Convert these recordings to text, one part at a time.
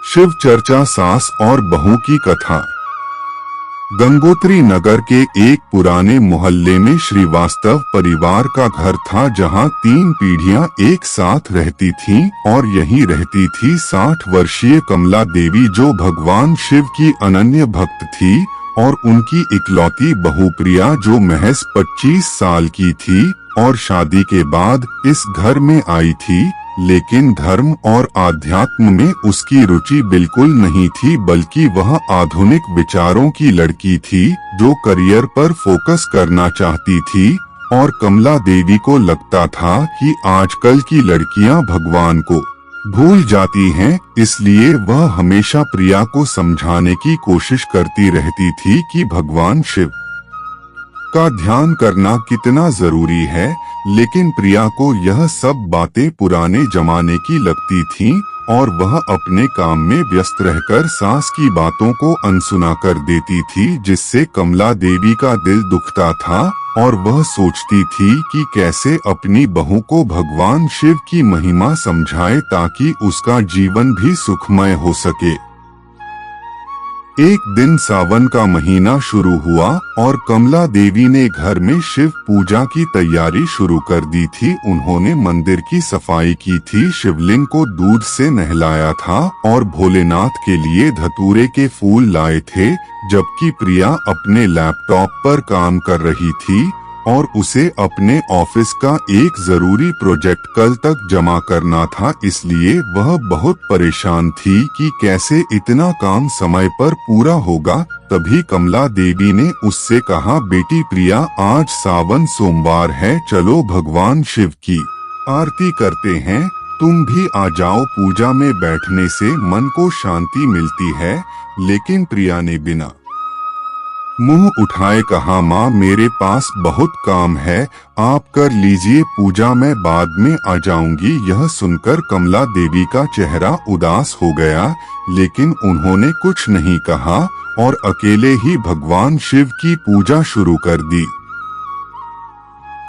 शिव चर्चा सास और बहू की कथा। गंगोत्री नगर के एक पुराने मोहल्ले में श्रीवास्तव परिवार का घर था, जहां 3 पीढ़ियां एक साथ रहती थीं और यहीं रहती थी 60 वर्षीय कमला देवी, जो भगवान शिव की अनन्य भक्त थी, और उनकी इकलौती बहू प्रिया, जो महज 25 साल की थी और शादी के बाद इस घर में आई थी। लेकिन धर्म और आध्यात्म में उसकी रुचि बिल्कुल नहीं थी, बल्कि वह आधुनिक विचारों की लड़की थी जो करियर पर फोकस करना चाहती थी। और कमला देवी को लगता था कि आजकल की लड़कियां भगवान को भूल जाती हैं, इसलिए वह हमेशा प्रिया को समझाने की कोशिश करती रहती थी कि भगवान शिव का ध्यान करना कितना जरूरी है। लेकिन प्रिया को यह सब बातें पुराने जमाने की लगती थीं और वह अपने काम में व्यस्त रहकर सास की बातों को अनसुना कर देती थी, जिससे कमला देवी का दिल दुखता था और वह सोचती थी कि कैसे अपनी बहू को भगवान शिव की महिमा समझाए ताकि उसका जीवन भी सुखमय हो सके। एक दिन सावन का महीना शुरू हुआ और कमला देवी ने घर में शिव पूजा की तैयारी शुरू कर दी थी। उन्होंने मंदिर की सफाई की थी, शिवलिंग को दूध से नहलाया था और भोलेनाथ के लिए धतूरे के फूल लाए थे, जबकि प्रिया अपने लैपटॉप पर काम कर रही थी और उसे अपने ऑफिस का एक जरूरी प्रोजेक्ट कल तक जमा करना था, इसलिए वह बहुत परेशान थी कि कैसे इतना काम समय पर पूरा होगा। तभी कमला देवी ने उससे कहा, बेटी प्रिया, आज सावन सोमवार है, चलो भगवान शिव की आरती करते हैं, तुम भी आ जाओ, पूजा में बैठने से मन को शांति मिलती है। लेकिन प्रिया ने बिना मुंह उठाए कहा, माँ मेरे पास बहुत काम है, आप कर लीजिए पूजा, मैं बाद में आ जाऊंगी। यह सुनकर कमला देवी का चेहरा उदास हो गया, लेकिन उन्होंने कुछ नहीं कहा और अकेले ही भगवान शिव की पूजा शुरू कर दी।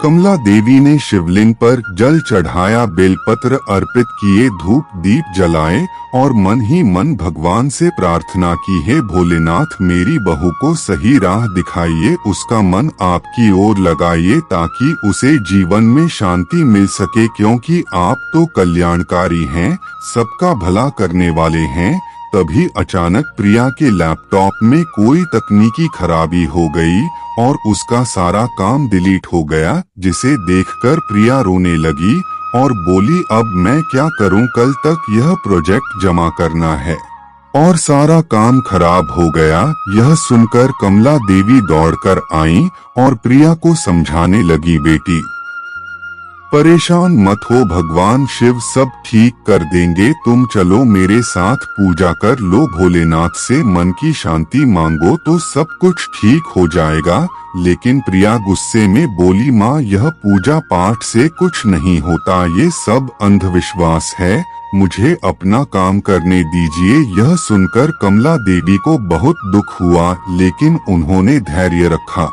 कमला देवी ने शिवलिंग पर जल चढ़ाया, बेलपत्र अर्पित किए, धूप दीप जलाए और मन ही मन भगवान से प्रार्थना की, हे भोलेनाथ मेरी बहू को सही राह दिखाइए, उसका मन आपकी ओर लगाइए ताकि उसे जीवन में शांति मिल सके, क्योंकि आप तो कल्याणकारी हैं, सबका भला करने वाले हैं। तभी अचानक प्रिया के लैपटॉप में कोई तकनीकी खराबी हो गई और उसका सारा काम डिलीट हो गया, जिसे देखकर प्रिया रोने लगी और बोली, अब मैं क्या करूं, कल तक यह प्रोजेक्ट जमा करना है और सारा काम खराब हो गया। यह सुनकर कमला देवी दौड़कर आई और प्रिया को समझाने लगी, बेटी परेशान मत हो, भगवान शिव सब ठीक कर देंगे, तुम चलो मेरे साथ पूजा कर लो, भोलेनाथ से मन की शांति मांगो तो सब कुछ ठीक हो जाएगा। लेकिन प्रिया गुस्से में बोली, माँ यह पूजा पाठ से कुछ नहीं होता, ये सब अंधविश्वास है, मुझे अपना काम करने दीजिए। यह सुनकर कमला देवी को बहुत दुख हुआ, लेकिन उन्होंने धैर्य रखा।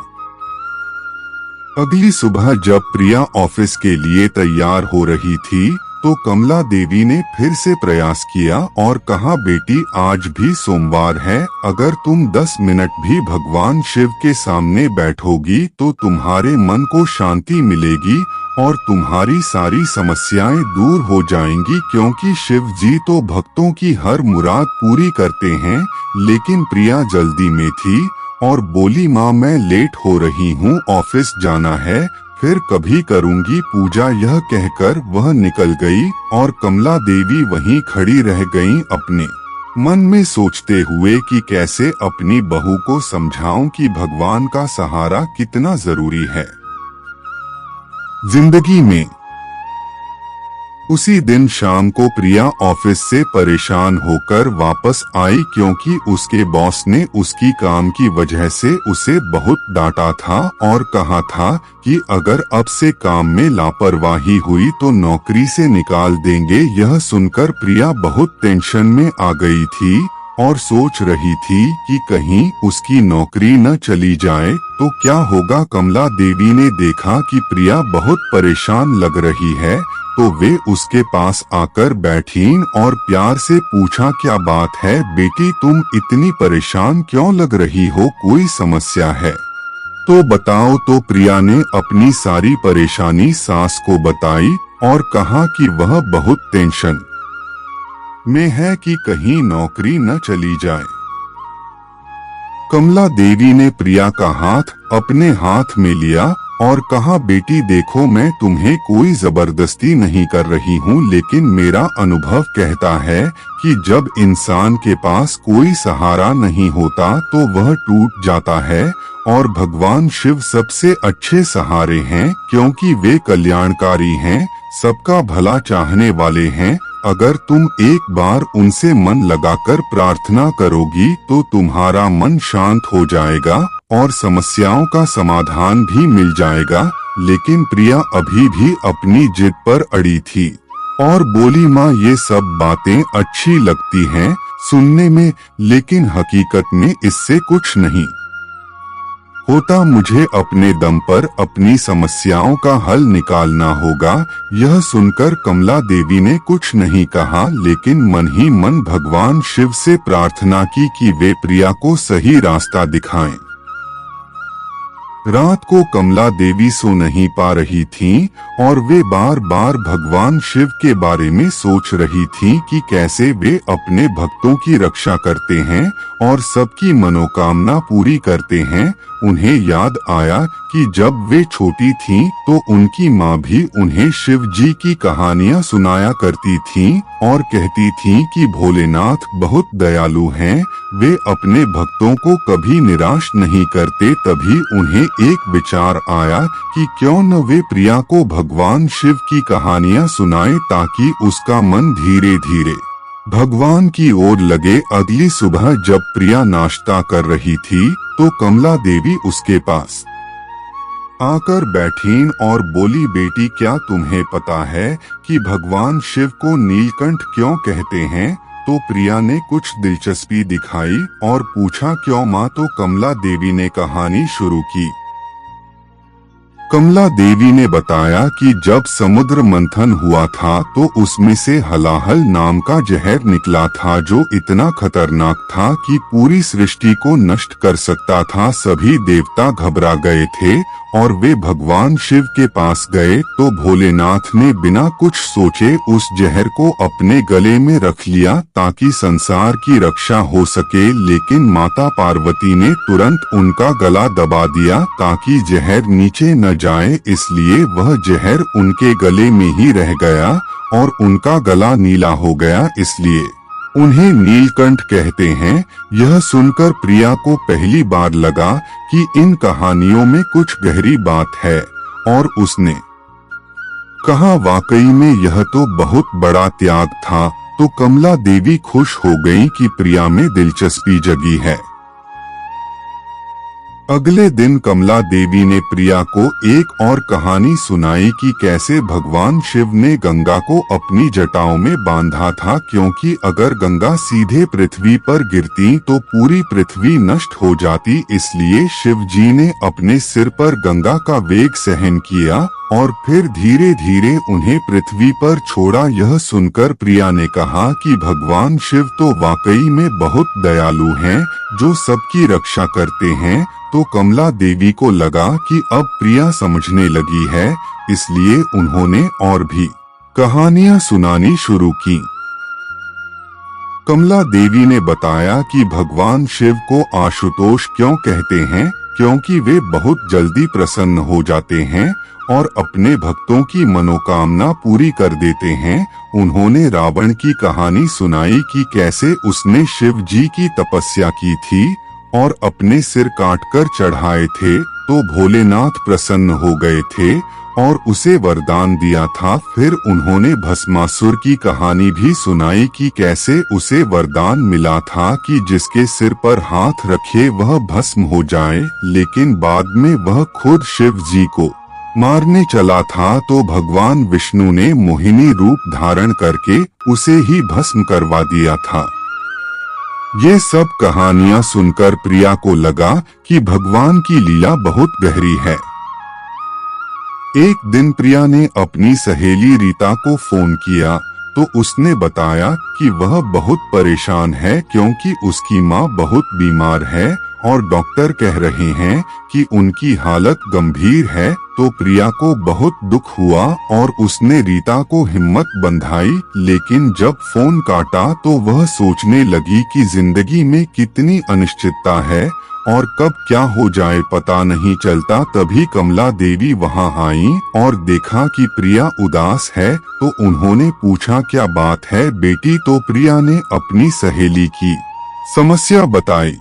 अगली सुबह जब प्रिया ऑफिस के लिए तैयार हो रही थी तो कमला देवी ने फिर से प्रयास किया और कहा, बेटी आज भी सोमवार है, अगर तुम 10 मिनट भी भगवान शिव के सामने बैठोगी तो तुम्हारे मन को शांति मिलेगी और तुम्हारी सारी समस्याएं दूर हो जाएंगी, क्योंकि शिव जी तो भक्तों की हर मुराद पूरी करते हैं। लेकिन प्रिया जल्दी में थी और बोली, माँ मैं लेट हो रही हूँ, ऑफिस जाना है, फिर कभी करूँगी पूजा। यह कहकर वह निकल गई और कमला देवी वहीं खड़ी रह गईं, अपने मन में सोचते हुए कि कैसे अपनी बहू को समझाऊं कि भगवान का सहारा कितना जरूरी है जिंदगी में। उसी दिन शाम को प्रिया ऑफिस से परेशान होकर वापस आई, क्योंकि उसके बॉस ने उसकी काम की वजह से उसे बहुत डांटा था और कहा था कि अगर अब से काम में लापरवाही हुई तो नौकरी से निकाल देंगे। यह सुनकर प्रिया बहुत टेंशन में आ गई थी और सोच रही थी कि कहीं उसकी नौकरी न चली जाए तो क्या होगा। कमला देवी ने देखा कि प्रिया बहुत परेशान लग रही है, तो वे उसके पास आकर बैठीं और प्यार से पूछा, क्या बात है बेटी, तुम इतनी परेशान क्यों लग रही हो, कोई समस्या है तो बताओ। तो प्रिया ने अपनी सारी परेशानी सास को बताई और कहा कि वह बहुत टेंशन में है कि कहीं नौकरी न चली जाए। कमला देवी ने प्रिया का हाथ अपने हाथ में लिया और कहा, बेटी देखो, मैं तुम्हें कोई जबरदस्ती नहीं कर रही हूँ, लेकिन मेरा अनुभव कहता है कि जब इंसान के पास कोई सहारा नहीं होता तो वह टूट जाता है। और भगवान शिव सबसे अच्छे सहारे हैं, क्योंकि वे कल्याणकारी हैं, सबका भला चाहने वाले हैं। अगर तुम एक बार उनसे मन लगाकर प्रार्थना करोगी तो तुम्हारा मन शांत हो जाएगा और समस्याओं का समाधान भी मिल जाएगा। लेकिन प्रिया अभी भी अपनी जिद पर अड़ी थी और बोली, माँ ये सब बातें अच्छी लगती हैं सुनने में, लेकिन हकीकत में इससे कुछ नहीं होता। मुझे अपने दम पर अपनी समस्याओं का हल निकालना होगा। यह सुनकर कमला देवी ने कुछ नहीं कहा, लेकिन मन ही मन भगवान शिव से प्रार्थना की कि वे प्रिया को सही रास्ता दिखाएं। रात को कमला देवी सो नहीं पा रही थीं और वे बार बार भगवान शिव के बारे में सोच रही थीं कि कैसे वे अपने भक्तों की रक्षा करते हैं और सबकी मनोकामना पूरी करते हैं। उन्हें याद आया कि जब वे छोटी थीं तो उनकी माँ भी उन्हें शिव जी की कहानियाँ सुनाया करती थीं और कहती थीं कि भोलेनाथ बहुत दयालु हैं, वे अपने भक्तों को कभी निराश नहीं करते। तभी उन्हें एक विचार आया कि क्यों न वे प्रिया को भगवान शिव की कहानियाँ सुनाएं, ताकि उसका मन धीरे धीरे भगवान की ओर लगे। अगली सुबह जब प्रिया नाश्ता कर रही थी तो कमला देवी उसके पास आकर बैठीं और बोली, बेटी क्या तुम्हें पता है कि भगवान शिव को नीलकंठ क्यों कहते हैं? तो प्रिया ने कुछ दिलचस्पी दिखाई और पूछा, क्यों माँ? तो कमला देवी ने कहानी शुरू की। कमला देवी ने बताया कि जब समुद्र मंथन हुआ था तो उसमें से हलाहल नाम का जहर निकला था, जो इतना खतरनाक था कि पूरी सृष्टि को नष्ट कर सकता था। सभी देवता घबरा गए थे और वे भगवान शिव के पास गए तो भोलेनाथ ने बिना कुछ सोचे उस जहर को अपने गले में रख लिया ताकि संसार की रक्षा हो सके। लेकिन माता पार्वती ने तुरंत उनका गला दबा दिया ताकि जहर नीचे न जाए, इसलिए वह जहर उनके गले में ही रह गया और उनका गला नीला हो गया, इसलिए उन्हें नीलकंठ कहते हैं। यह सुनकर प्रिया को पहली बार लगा कि इन कहानियों में कुछ गहरी बात है और उसने कहा, वाकई में यह तो बहुत बड़ा त्याग था। तो कमला देवी खुश हो गई कि प्रिया में दिलचस्पी जगी है। अगले दिन कमला देवी ने प्रिया को एक और कहानी सुनाई कि कैसे भगवान शिव ने गंगा को अपनी जटाओं में बांधा था, क्योंकि अगर गंगा सीधे पृथ्वी पर गिरती तो पूरी पृथ्वी नष्ट हो जाती। इसलिए शिव जी ने अपने सिर पर गंगा का वेग सहन किया और फिर धीरे धीरे उन्हें पृथ्वी पर छोड़ा। यह सुनकर प्रिया ने कहा कि भगवान शिव तो वाकई में बहुत दयालु हैं, जो सबकी रक्षा करते हैं। तो कमला देवी को लगा कि अब प्रिया समझने लगी है, इसलिए उन्होंने और भी कहानियां सुनानी शुरू की। कमला देवी ने बताया कि भगवान शिव को आशुतोष क्यों कहते हैं, क्योंकि वे बहुत जल्दी प्रसन्न हो जाते हैं और अपने भक्तों की मनोकामना पूरी कर देते हैं। उन्होंने रावण की कहानी सुनाई कि कैसे उसने शिव जी की तपस्या की थी और अपने सिर काटकर चढ़ाए थे, तो भोलेनाथ प्रसन्न हो गए थे और उसे वरदान दिया था। फिर उन्होंने भस्मासुर की कहानी भी सुनाई कि कैसे उसे वरदान मिला था कि जिसके सिर पर हाथ रखे वह भस्म हो जाए, लेकिन बाद में वह खुद शिव जी को मारने चला था तो भगवान विष्णु ने मोहिनी रूप धारण करके उसे ही भस्म करवा दिया था। ये सब कहानियां सुनकर प्रिया को लगा कि भगवान की लीला बहुत गहरी है। एक दिन प्रिया ने अपनी सहेली रीता को फोन किया तो उसने बताया कि वह बहुत परेशान है क्योंकि उसकी माँ बहुत बीमार है और डॉक्टर कह रहे हैं कि उनकी हालत गंभीर है। तो प्रिया को बहुत दुख हुआ और उसने रीता को हिम्मत बंधाई, लेकिन जब फोन काटा तो वह सोचने लगी कि जिंदगी में कितनी अनिश्चितता है और कब क्या हो जाए पता नहीं चलता। तभी कमला देवी वहां आईं और देखा कि प्रिया उदास है तो उन्होंने पूछा क्या बात है बेटी। तो प्रिया ने अपनी सहेली की समस्या बताई।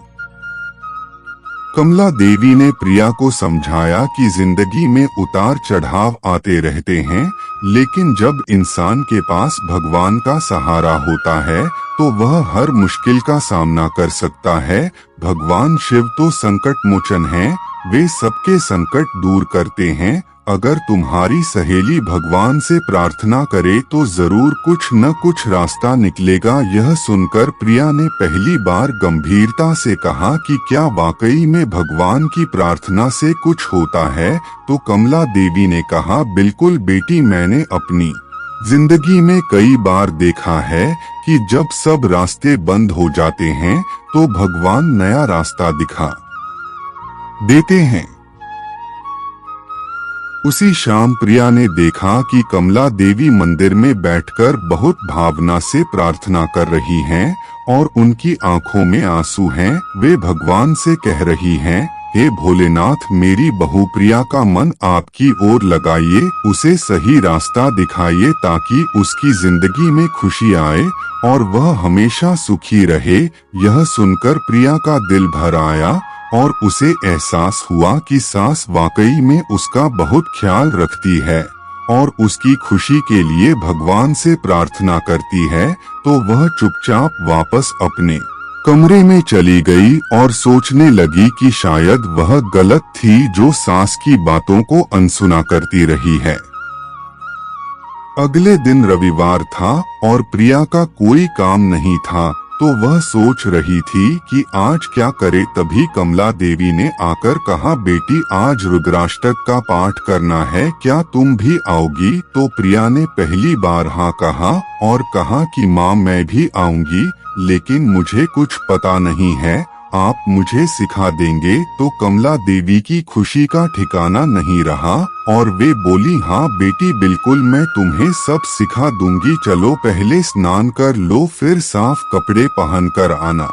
कमला देवी ने प्रिया को समझाया कि जिंदगी में उतार चढ़ाव आते रहते हैं, लेकिन जब इंसान के पास भगवान का सहारा होता है तो वह हर मुश्किल का सामना कर सकता है। भगवान शिव तो संकट मोचन हैं, वे सबके संकट दूर करते हैं। अगर तुम्हारी सहेली भगवान से प्रार्थना करे तो जरूर कुछ न कुछ रास्ता निकलेगा। यह सुनकर प्रिया ने पहली बार गंभीरता से कहा कि क्या वाकई में भगवान की प्रार्थना से कुछ होता है। तो कमला देवी ने कहा बिल्कुल बेटी, मैंने अपनी जिंदगी में कई बार देखा है कि जब सब रास्ते बंद हो जाते हैं तो भगवान नया रास्ता दिखा देते हैं। उसी शाम प्रिया ने देखा कि कमला देवी मंदिर में बैठकर बहुत भावना से प्रार्थना कर रही हैं और उनकी आंखों में आंसू हैं। वे भगवान से कह रही हैं, हे भोलेनाथ, मेरी बहू प्रिया का मन आपकी ओर लगाइए, उसे सही रास्ता दिखाइए ताकि उसकी जिंदगी में खुशी आए और वह हमेशा सुखी रहे। यह सुनकर प्रिया का दिल भर आया और उसे एहसास हुआ कि सास वाकई में उसका बहुत ख्याल रखती है और उसकी खुशी के लिए भगवान से प्रार्थना करती है। तो वह चुपचाप वापस अपने कमरे में चली गई और सोचने लगी कि शायद वह गलत थी जो सास की बातों को अनसुना करती रही है। अगले दिन रविवार था और प्रिया का कोई काम नहीं था तो वह सोच रही थी कि आज क्या करे। तभी कमला देवी ने आकर कहा, बेटी आज रुद्राष्टक का पाठ करना है, क्या तुम भी आओगी। तो प्रिया ने पहली बार हाँ कहा और कहा कि माँ मैं भी आऊंगी, लेकिन मुझे कुछ पता नहीं है, आप मुझे सिखा देंगे। तो कमला देवी की खुशी का ठिकाना नहीं रहा और वे बोली, हाँ बेटी बिल्कुल, मैं तुम्हें सब सिखा दूंगी। चलो पहले स्नान कर लो, फिर साफ कपड़े पहन कर आना।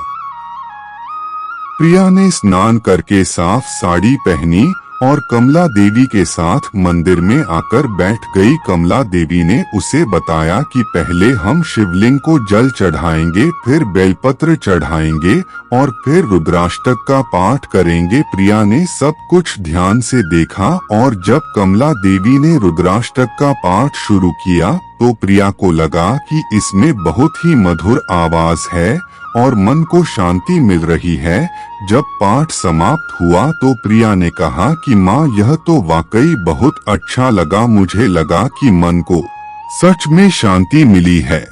प्रिया ने स्नान करके साफ साड़ी पहनी और कमला देवी के साथ मंदिर में आकर बैठ गई। कमला देवी ने उसे बताया कि पहले हम शिवलिंग को जल चढ़ाएंगे, फिर बेलपत्र चढ़ाएंगे और फिर रुद्राष्टक का पाठ करेंगे। प्रिया ने सब कुछ ध्यान से देखा और जब कमला देवी ने रुद्राष्टक का पाठ शुरू किया तो प्रिया को लगा कि इसमें बहुत ही मधुर आवाज है और मन को शांति मिल रही है। जब पाठ समाप्त हुआ तो प्रिया ने कहा कि माँ यह तो वाकई बहुत अच्छा लगा, मुझे लगा कि मन को सच में शांति मिली है।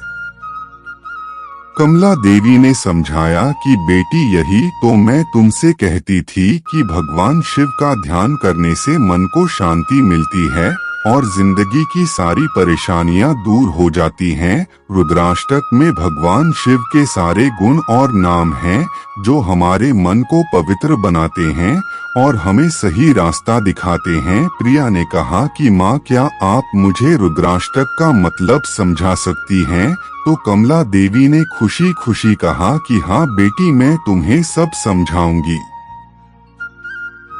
कमला देवी ने समझाया कि बेटी यही तो मैं तुमसे कहती थी कि भगवान शिव का ध्यान करने से मन को शांति मिलती है और जिंदगी की सारी परेशानियां दूर हो जाती हैं। रुद्राष्टक में भगवान शिव के सारे गुण और नाम हैं जो हमारे मन को पवित्र बनाते हैं और हमें सही रास्ता दिखाते हैं। प्रिया ने कहा कि माँ क्या आप मुझे रुद्राष्टक का मतलब समझा सकती हैं। तो कमला देवी ने खुशी खुशी कहा कि हाँ बेटी, मैं तुम्हें सब समझाऊंगी।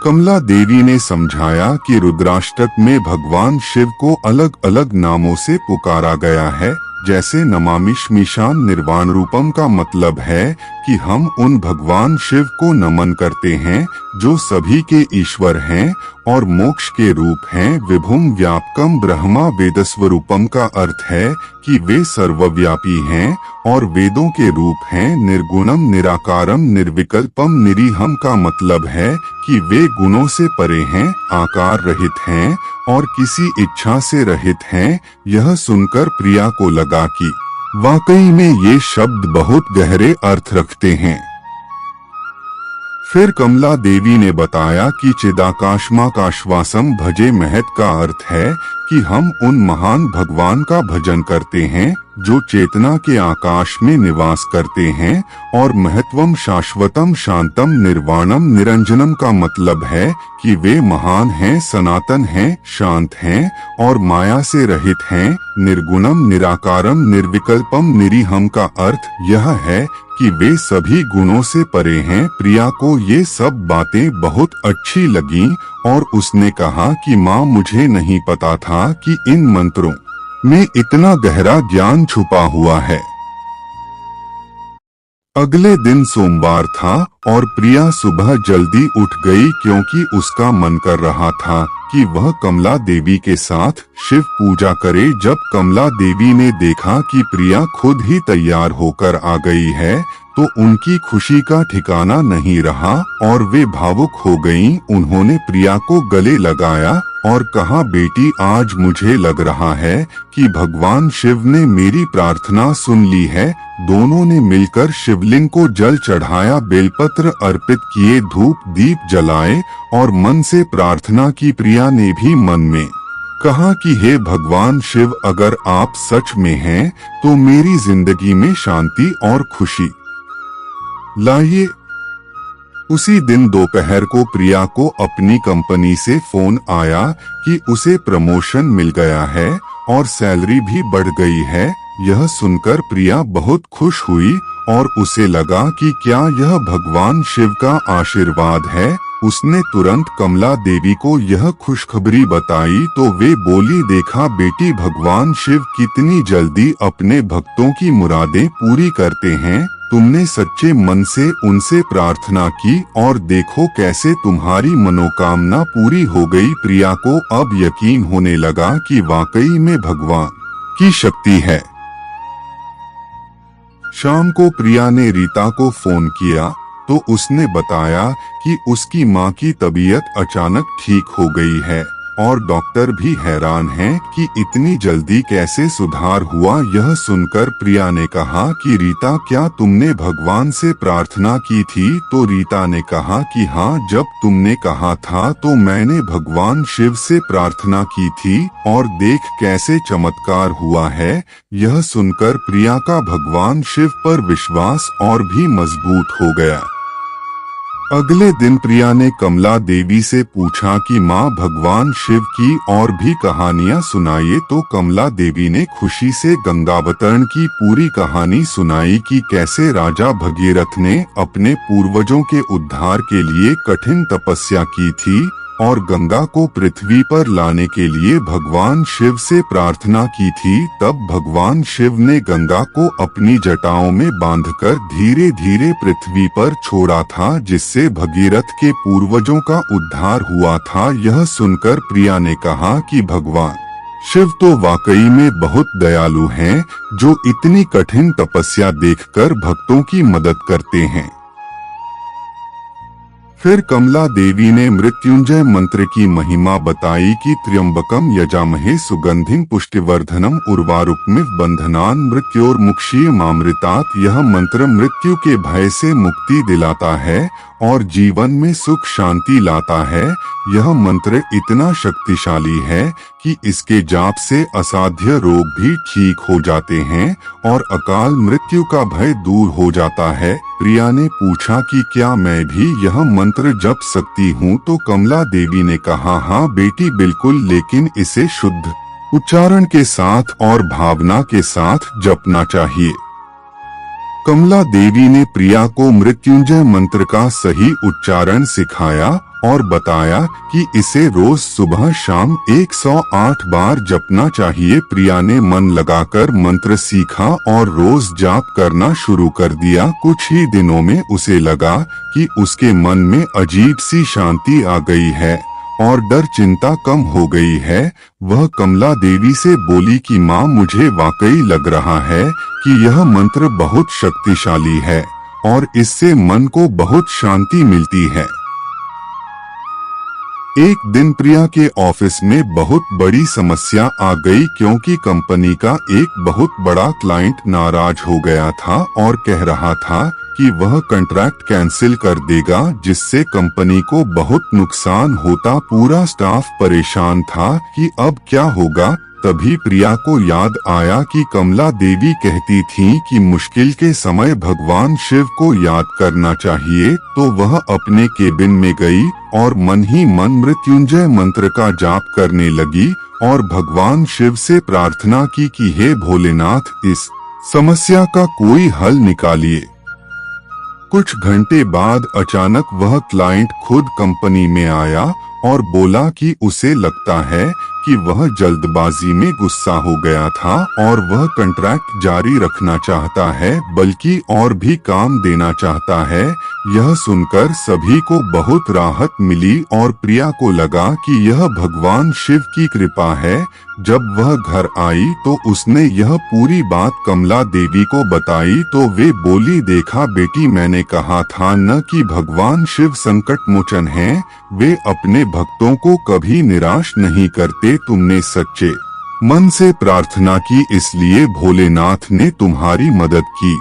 कमला देवी ने समझाया कि रुद्राष्टक में भगवान शिव को अलग अलग नामों से पुकारा गया है, जैसे नमामि श्मीशान निर्वाण रूपम का मतलब है कि हम उन भगवान शिव को नमन करते हैं जो सभी के ईश्वर हैं और मोक्ष के रूप हैं। विभुम व्यापकम ब्रह्मा वेदस्वरूपम का अर्थ है कि वे सर्वव्यापी हैं और वेदों के रूप हैं। निर्गुणम निराकारम निर्विकल्पम निरीहम का मतलब है कि वे गुणों से परे हैं, आकार रहित हैं और किसी इच्छा से रहित हैं। यह सुनकर प्रिया को लगा कि वाकई में ये शब्द बहुत गहरे अर्थ रखते हैं। फिर कमला देवी ने बताया कि चिदाकाशमाकाशवासम भजे महत का अर्थ है कि हम उन महान भगवान का भजन करते हैं जो चेतना के आकाश में निवास करते हैं, और महत्वम शाश्वतम शांतम निर्वाणम निरंजनम का मतलब है कि वे महान हैं, सनातन हैं, शांत हैं और माया से रहित हैं। निर्गुणम निराकारम निर्विकल्पम निरीहम का अर्थ यह है कि वे सभी गुणों से परे हैं। प्रिया को ये सब बातें बहुत अच्छी लगीं और उसने कहा कि माँ, मुझे नहीं पता था कि इन मंत्रों में इतना गहरा ज्ञान छुपा हुआ है। अगले दिन सोमवार था और प्रिया सुबह जल्दी उठ गई क्योंकि उसका मन कर रहा था कि वह कमला देवी के साथ शिव पूजा करे। जब कमला देवी ने देखा कि प्रिया खुद ही तैयार होकर आ गई है तो उनकी खुशी का ठिकाना नहीं रहा और वे भावुक हो गईं। उन्होंने प्रिया को गले लगाया और कहा, बेटी, आज मुझे लग रहा है कि भगवान शिव ने मेरी प्रार्थना सुन ली है। दोनों ने मिलकर शिवलिंग को जल चढ़ाया, बेलपत्र अर्पित किए, धूप दीप जलाए और मन से प्रार्थना की। प्रिया ने भी मन में कहा कि हे भगवान शिव, अगर आप सच में हैं तो मेरी जिंदगी में शांति और खुशी लाइए। उसी दिन दोपहर को प्रिया को अपनी कंपनी से फोन आया कि उसे प्रमोशन मिल गया है और सैलरी भी बढ़ गई है। यह सुनकर प्रिया बहुत खुश हुई और उसे लगा कि क्या यह भगवान शिव का आशीर्वाद है। उसने तुरंत कमला देवी को यह खुशखबरी बताई तो वे बोली, देखा बेटी, भगवान शिव कितनी जल्दी अपने भक्तों की मुरादें पूरी करते हैं। तुमने सच्चे मन से उनसे प्रार्थना की और देखो कैसे तुम्हारी मनोकामना पूरी हो गई। प्रिया को अब यकीन होने लगा कि वाकई में भगवान की शक्ति है। शाम को प्रिया ने रीता को फोन किया तो उसने बताया कि उसकी माँ की तबीयत अचानक ठीक हो गई है और डॉक्टर भी हैरान हैं कि इतनी जल्दी कैसे सुधार हुआ। यह सुनकर प्रिया ने कहा कि रीता, क्या तुमने भगवान से प्रार्थना की थी? तो रीता ने कहा कि हाँ, जब तुमने कहा था तो मैंने भगवान शिव से प्रार्थना की थी और देख कैसे चमत्कार हुआ है। यह सुनकर प्रिया का भगवान शिव पर विश्वास और भी मजबूत हो गया। अगले दिन प्रिया ने कमला देवी से पूछा कि माँ, भगवान शिव की और भी कहानियाँ सुनाइए। तो कमला देवी ने खुशी से गंगावतरण की पूरी कहानी सुनाई कि कैसे राजा भगीरथ ने अपने पूर्वजों के उद्धार के लिए कठिन तपस्या की थी और गंगा को पृथ्वी पर लाने के लिए भगवान शिव से प्रार्थना की थी। तब भगवान शिव ने गंगा को अपनी जटाओं में बांधकर धीरे धीरे पृथ्वी पर छोड़ा था, जिससे भगीरथ के पूर्वजों का उद्धार हुआ था। यह सुनकर प्रिया ने कहा कि भगवान शिव तो वाकई में बहुत दयालु हैं, जो इतनी कठिन तपस्या देखकर भक्तों की मदद करते हैं। फिर कमला देवी ने मृत्युंजय मंत्र की महिमा बताई कि त्र्यंबकम यजामहे सुगंधिं पुष्टिवर्धनम उर्वारुकमिव बंधनान मृत्योर्मुक्षीयमामृतात्। यह मंत्र मृत्यु के भय से मुक्ति दिलाता है और जीवन में सुख शांति लाता है। यह मंत्र इतना शक्तिशाली है कि इसके जाप से असाध्य रोग भी ठीक हो जाते हैं और अकाल मृत्यु का भय दूर हो जाता है। प्रिया ने पूछा कि क्या मैं भी यह मंत्र जप सकती हूँ? तो कमला देवी ने कहा, हाँ बेटी, बिल्कुल, लेकिन इसे शुद्ध उच्चारण के साथ और भावना के साथ जपना चाहिए। कमला देवी ने प्रिया को मृत्युंजय मंत्र का सही उच्चारण सिखाया और बताया कि इसे रोज सुबह शाम 108 बार जपना चाहिए। प्रिया ने मन लगाकर मंत्र सीखा और रोज जाप करना शुरू कर दिया। कुछ ही दिनों में उसे लगा कि उसके मन में अजीब सी शांति आ गई है और डर चिंता कम हो गई है। वह कमला देवी से बोली कि माँ, मुझे वाकई लग रहा है कि यह मंत्र बहुत शक्तिशाली है और इससे मन को बहुत शांति मिलती है। एक दिन प्रिया के ऑफिस में बहुत बड़ी समस्या आ गई क्योंकि कंपनी का एक बहुत बड़ा क्लाइंट नाराज हो गया था और कह रहा था कि वह कॉन्ट्रैक्ट कैंसिल कर देगा, जिससे कंपनी को बहुत नुकसान होता। पूरा स्टाफ परेशान था कि अब क्या होगा। तभी प्रिया को याद आया कि कमला देवी कहती थीं कि मुश्किल के समय भगवान शिव को याद करना चाहिए। तो वह अपने केबिन में गई और मन ही मन मृत्युंजय मंत्र का जाप करने लगी और भगवान शिव से प्रार्थना की कि हे भोलेनाथ, इस समस्या का कोई हल निकालिए। कुछ घंटे बाद अचानक वह क्लाइंट खुद कंपनी में आया और बोला कि उसे लगता है कि वह जल्दबाजी में गुस्सा हो गया था और वह कॉन्ट्रैक्ट जारी रखना चाहता है, बल्कि और भी काम देना चाहता है। यह सुनकर सभी को बहुत राहत मिली और प्रिया को लगा कि यह भगवान शिव की कृपा है। जब वह घर आई तो उसने यह पूरी बात कमला देवी को बताई तो वे बोली, देखा बेटी, मैंने कहा था न कि भगवान शिव संकट मोचन हैं। वे अपने भक्तों को कभी निराश नहीं करते। तुमने सच्चे मन से प्रार्थना की, इसलिए भोलेनाथ ने तुम्हारी मदद की।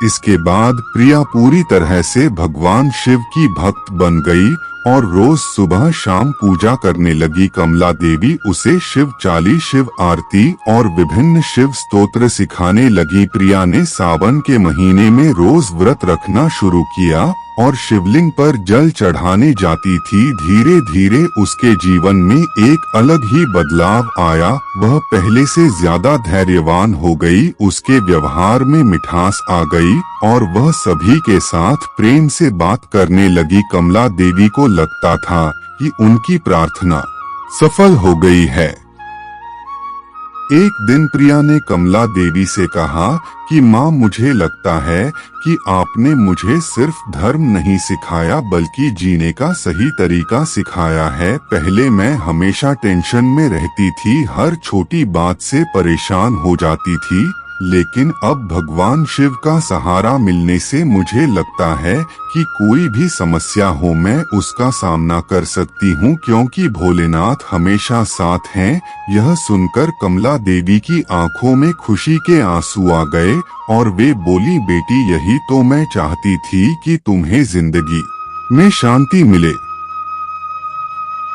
इसके बाद प्रिया पूरी तरह से भगवान शिव की भक्त बन गई और रोज सुबह शाम पूजा करने लगी। कमला देवी उसे शिव चाली, शिव आरती और विभिन्न शिव स्तोत्र सिखाने लगी। प्रिया ने सावन के महीने में रोज व्रत रखना शुरू किया और शिवलिंग पर जल चढ़ाने जाती थी। धीरे धीरे उसके जीवन में एक अलग ही बदलाव आया। वह पहले से ज्यादा धैर्यवान हो गई, उसके व्यवहार में मिठास आ गई और वह सभी के साथ प्रेम से बात करने लगी। कमला देवी को लगता था कि उनकी प्रार्थना सफल हो गई है। एक दिन प्रिया ने कमला देवी से कहा कि माँ, मुझे लगता है कि आपने मुझे सिर्फ धर्म नहीं सिखाया बल्कि जीने का सही तरीका सिखाया है। पहले मैं हमेशा टेंशन में रहती थी, हर छोटी बात से परेशान हो जाती थी, लेकिन अब भगवान शिव का सहारा मिलने से मुझे लगता है कि कोई भी समस्या हो मैं उसका सामना कर सकती हूँ, क्योंकि भोलेनाथ हमेशा साथ हैं। यह सुनकर कमला देवी की आंखों में खुशी के आंसू आ गए और वे बोली, बेटी, यही तो मैं चाहती थी कि तुम्हें जिंदगी में शांति मिले।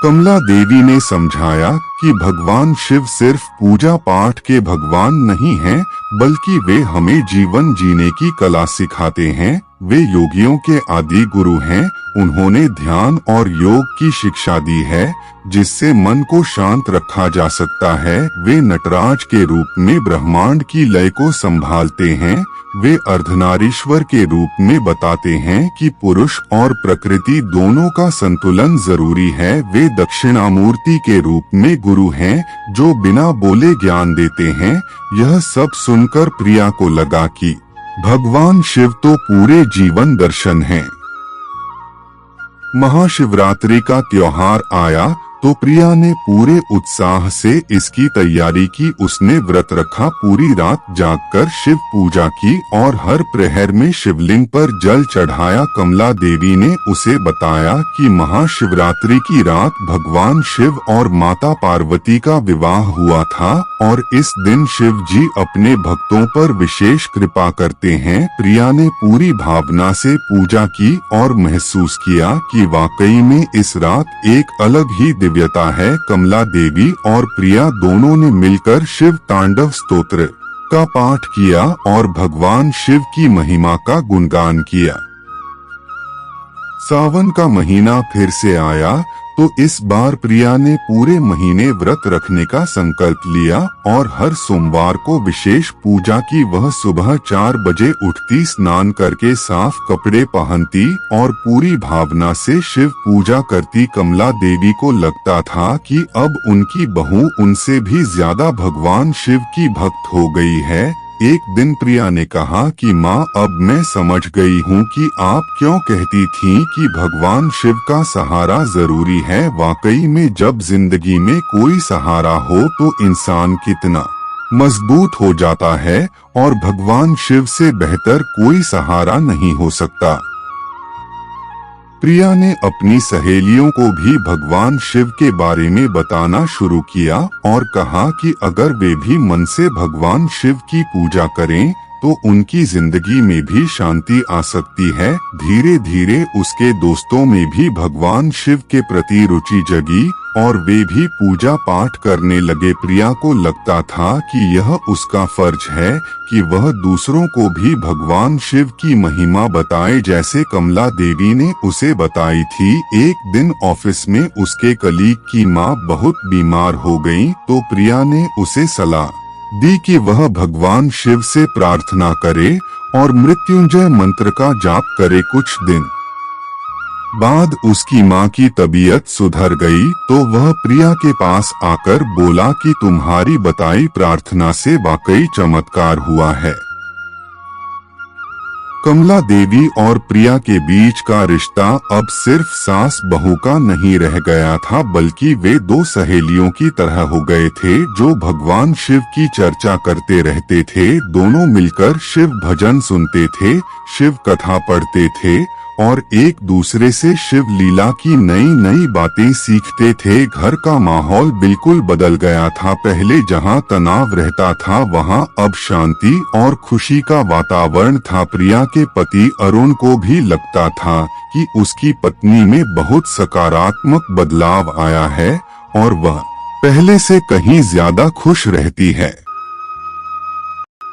कमला देवी ने समझाया कि भगवान शिव सिर्फ पूजा पाठ के भगवान नहीं हैं, बल्कि वे हमें जीवन जीने की कला सिखाते हैं। वे योगियों के आदि गुरु हैं। उन्होंने ध्यान और योग की शिक्षा दी है, जिससे मन को शांत रखा जा सकता है। वे नटराज के रूप में ब्रह्मांड की लय को संभालते हैं। वे अर्धनारीश्वर के रूप में बताते हैं कि पुरुष और प्रकृति दोनों का संतुलन जरूरी है। वे दक्षिणामूर्ति के रूप में गुरु हैं, जो बिना बोले ज्ञान देते हैं। यह सब सुनकर प्रिया को लगा कि भगवान शिव तो पूरे जीवन दर्शन हैं। महाशिवरात्रि का त्योहार आया तो प्रिया ने पूरे उत्साह से इसकी तैयारी की। उसने व्रत रखा, पूरी रात जागकर शिव पूजा की और हर प्रहर में शिवलिंग पर जल चढ़ाया। कमला देवी ने उसे बताया कि महाशिवरात्रि की रात भगवान शिव और माता पार्वती का विवाह हुआ था और इस दिन शिव जी अपने भक्तों पर विशेष कृपा करते हैं। प्रिया ने पूरी भावना से पूजा की और महसूस किया कि वाकई में इस रात एक अलग ही दिव्यता है। कमला देवी और प्रिया दोनों ने मिलकर शिव तांडव स्तोत्र का पाठ किया और भगवान शिव की महिमा का गुणगान किया। सावन का महीना फिर से आया तो इस बार प्रिया ने पूरे महीने व्रत रखने का संकल्प लिया और हर सोमवार को विशेष पूजा की। वह सुबह 4 बजे उठती, स्नान करके साफ कपड़े पहनती और पूरी भावना से शिव पूजा करती। कमला देवी को लगता था कि अब उनकी बहू उनसे भी ज्यादा भगवान शिव की भक्त हो गई है। एक दिन प्रिया ने कहा कि माँ, अब मैं समझ गई हूँ कि आप क्यों कहती थीं कि भगवान शिव का सहारा जरूरी है। वाकई में जब जिंदगी में कोई सहारा हो तो इंसान कितना मजबूत हो जाता है और भगवान शिव से बेहतर कोई सहारा नहीं हो सकता। प्रिया ने अपनी सहेलियों को भी भगवान शिव के बारे में बताना शुरू किया और कहा कि अगर वे भी मन से भगवान शिव की पूजा करें तो उनकी जिंदगी में भी शांति आ सकती है। धीरे धीरे उसके दोस्तों में भी भगवान शिव के प्रति रुचि जगी और वे भी पूजा पाठ करने लगे। प्रिया को लगता था कि यह उसका फर्ज है कि वह दूसरों को भी भगवान शिव की महिमा बताए, जैसे कमला देवी ने उसे बताई थी। एक दिन ऑफिस में उसके कलीग की मां बहुत बीमार हो गई तो प्रिया ने उसे सलाह दी कि वह भगवान शिव से प्रार्थना करे और मृत्युंजय मंत्र का जाप करे। कुछ दिन बाद उसकी मां की तबीयत सुधर गई तो वह प्रिया के पास आकर बोला कि तुम्हारी बताई प्रार्थना से वाकई चमत्कार हुआ है। कमला देवी और प्रिया के बीच का रिश्ता अब सिर्फ सास बहू का नहीं रह गया था, बल्कि वे दो सहेलियों की तरह हो गए थे जो भगवान शिव की चर्चा करते रहते थे। दोनों मिलकर शिव भजन सुनते थे, शिव कथा पढ़ते थे और एक दूसरे से शिव लीला की नई नई बातें सीखते थे। घर का माहौल बिल्कुल बदल गया था। पहले जहां तनाव रहता था वहां अब शांति और खुशी का वातावरण था। प्रिया के पति अरुण को भी लगता था कि उसकी पत्नी में बहुत सकारात्मक बदलाव आया है और वह पहले से कहीं ज्यादा खुश रहती है।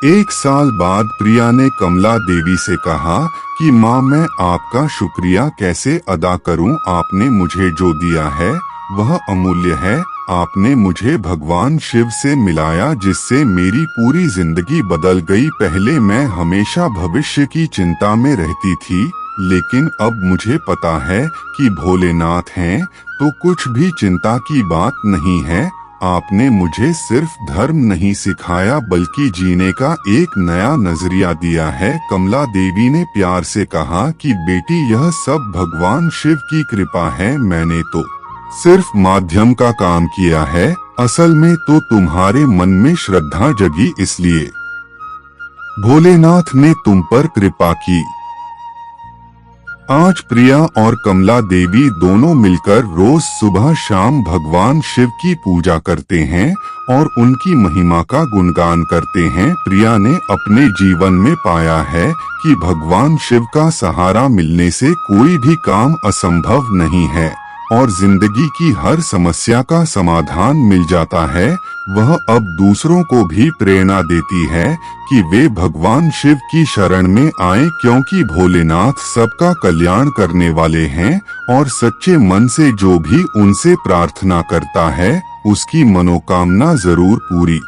एक साल बाद प्रिया ने कमला देवी से कहा कि माँ, मैं आपका शुक्रिया कैसे अदा करूं? आपने मुझे जो दिया है वह अमूल्य है। आपने मुझे भगवान शिव से मिलाया जिससे मेरी पूरी जिंदगी बदल गई। पहले मैं हमेशा भविष्य की चिंता में रहती थी, लेकिन अब मुझे पता है कि भोलेनाथ हैं तो कुछ भी चिंता की बात नहीं है। आपने मुझे सिर्फ धर्म नहीं सिखाया बल्कि जीने का एक नया नजरिया दिया है। कमला देवी ने प्यार से कहा कि बेटी, यह सब भगवान शिव की कृपा है। मैंने तो सिर्फ माध्यम का काम किया है, असल में तो तुम्हारे मन में श्रद्धा जगी इसलिए भोलेनाथ ने तुम पर कृपा की। आज प्रिया और कमला देवी दोनों मिलकर रोज सुबह शाम भगवान शिव की पूजा करते हैं और उनकी महिमा का गुणगान करते हैं। प्रिया ने अपने जीवन में पाया है कि भगवान शिव का सहारा मिलने से कोई भी काम असंभव नहीं है और जिंदगी की हर समस्या का समाधान मिल जाता है। वह अब दूसरों को भी प्रेरणा देती है कि वे भगवान शिव की शरण में आएं, क्योंकि भोलेनाथ सबका कल्याण करने वाले हैं और सच्चे मन से जो भी उनसे प्रार्थना करता है उसकी मनोकामना जरूर पूरी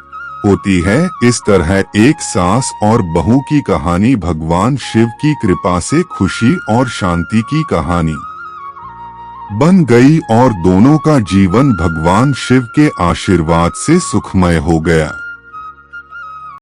होती है। इस तरह एक सास और बहू की कहानी भगवान शिव की कृपा से खुशी और शांति की कहानी बन गई और दोनों का जीवन भगवान शिव के आशीर्वाद से सुखमय हो गया।